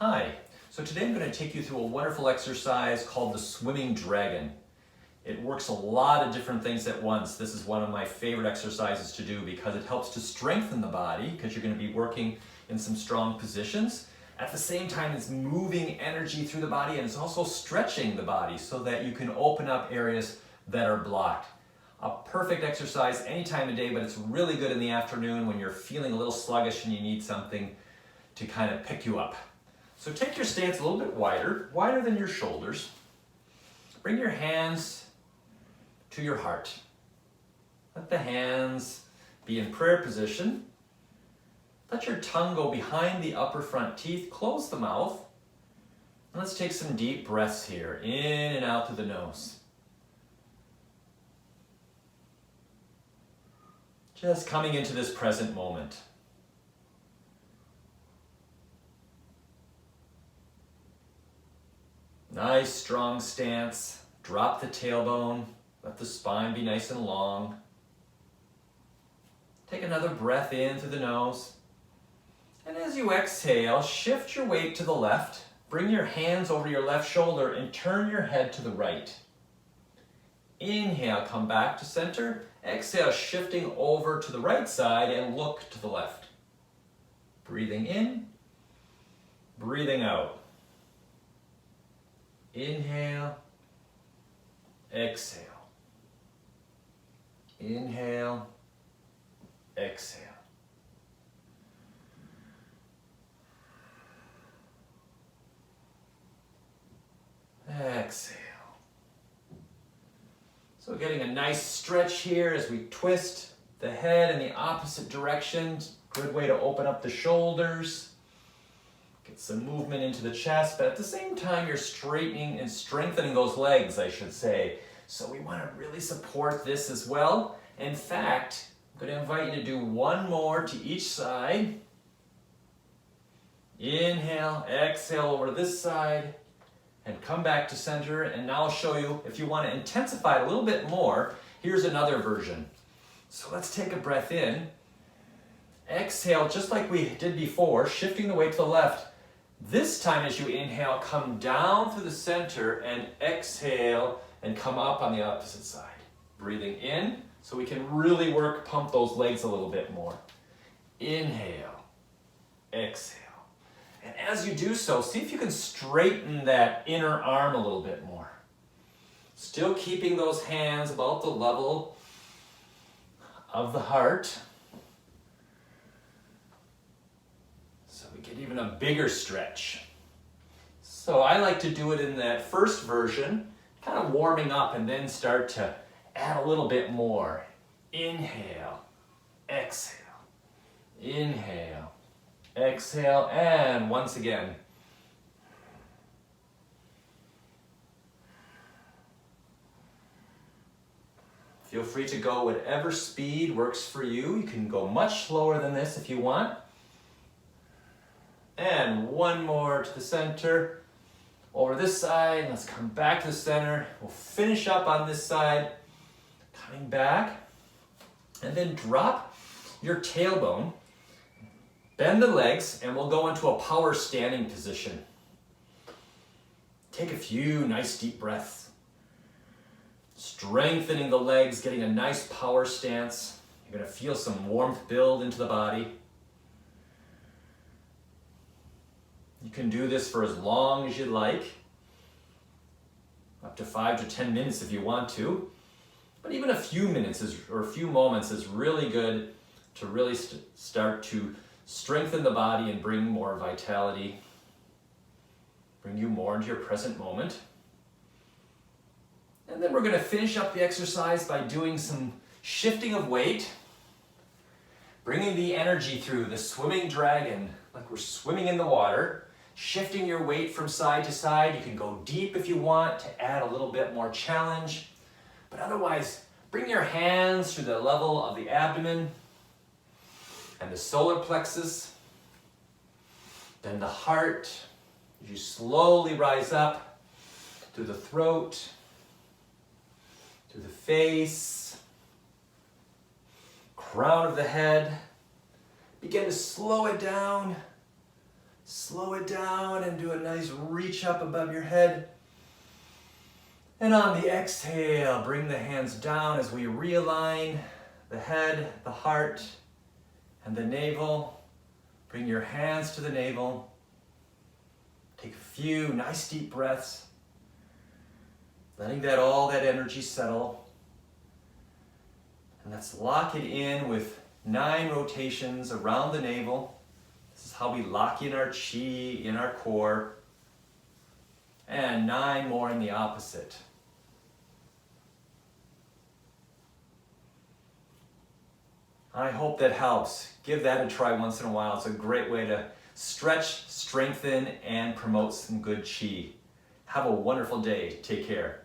Hi, so today I'm going to take you through a wonderful exercise called the swimming dragon. It works a lot of different things at once. This is one of my favorite exercises to do because it helps to strengthen the body because you're going to be working in some strong positions. At the same time, it's moving energy through the body and it's also stretching the body so that you can open up areas that are blocked. A perfect exercise any time of day, but it's really good in the afternoon when you're feeling a little sluggish and you need something to kind of pick you up. So take your stance a little bit wider than your shoulders. Bring your hands to your heart. Let the hands be in prayer position. Let your tongue go behind the upper front teeth. Close the mouth. And let's take some deep breaths here, in and out through the nose. Just coming into this present moment. Nice strong stance. Drop the tailbone. Let the spine be nice and long. Take another breath in through the nose. And as you exhale, shift your weight to the left. Bring your hands over your left shoulder and turn your head to the right. Inhale, come back to center. Exhale, shifting over to the right side and look to the left. Breathing in, breathing out. Inhale, exhale. Inhale, exhale. Exhale. So getting a nice stretch here as we twist the head in the opposite direction. Good way to open up the shoulders. Get some movement into the chest, but at the same time you're straightening and strengthening those legs, I should say. So we want to really support this as well. In fact, I'm going to invite you to do one more to each side. Inhale, exhale over to this side, and come back to center. And now I'll show you, if you want to intensify it a little bit more, here's another version. So let's take a breath in. Exhale, just like we did before, shifting the weight to the left. This time as you inhale, come down through the center and exhale and come up on the opposite side. Breathing in so we can really pump those legs a little bit more. Inhale, exhale. And as you do so, see if you can straighten that inner arm a little bit more. Still keeping those hands about the level of the heart. Get even a bigger stretch. So I like to do it in that first version, kind of warming up and then start to add a little bit more. Inhale, exhale, inhale, exhale, and once again. Feel free to go whatever speed works for you. You can go much slower than this if you want. And one more to the center, over this side. Let's come back to the center. We'll finish up on this side, coming back, and then drop your tailbone, bend the legs, and we'll go into a power standing position. Take a few nice deep breaths. Strengthening the legs, getting a nice power stance. You're gonna feel some warmth build into the body. You can do this for as long as you like, up to 5 to 10 minutes if you want to, but even a few minutes or a few moments is really good to really start to strengthen the body and bring more vitality, bring you more into your present moment. And then we're going to finish up the exercise by doing some shifting of weight, bringing the energy through the swimming dragon, like we're swimming in the water. Shifting your weight from side to side. You can go deep if you want to add a little bit more challenge. But otherwise, bring your hands to the level of the abdomen and the solar plexus. Then the heart. You slowly rise up through the throat, through the face, crown of the head. Begin to slow it down. slow it down and do a nice reach up above your head. And on the exhale, bring the hands down as we realign the head, the heart, and the navel. Bring your hands to the navel. Take a few nice deep breaths, letting all that energy settle. And let's lock it in with 9 rotations around the navel. This is how we lock in our chi in our core. And 9 more in the opposite. I hope that helps. Give that a try once in a while. It's a great way to stretch, strengthen, and promote some good chi. Have a wonderful day. Take care.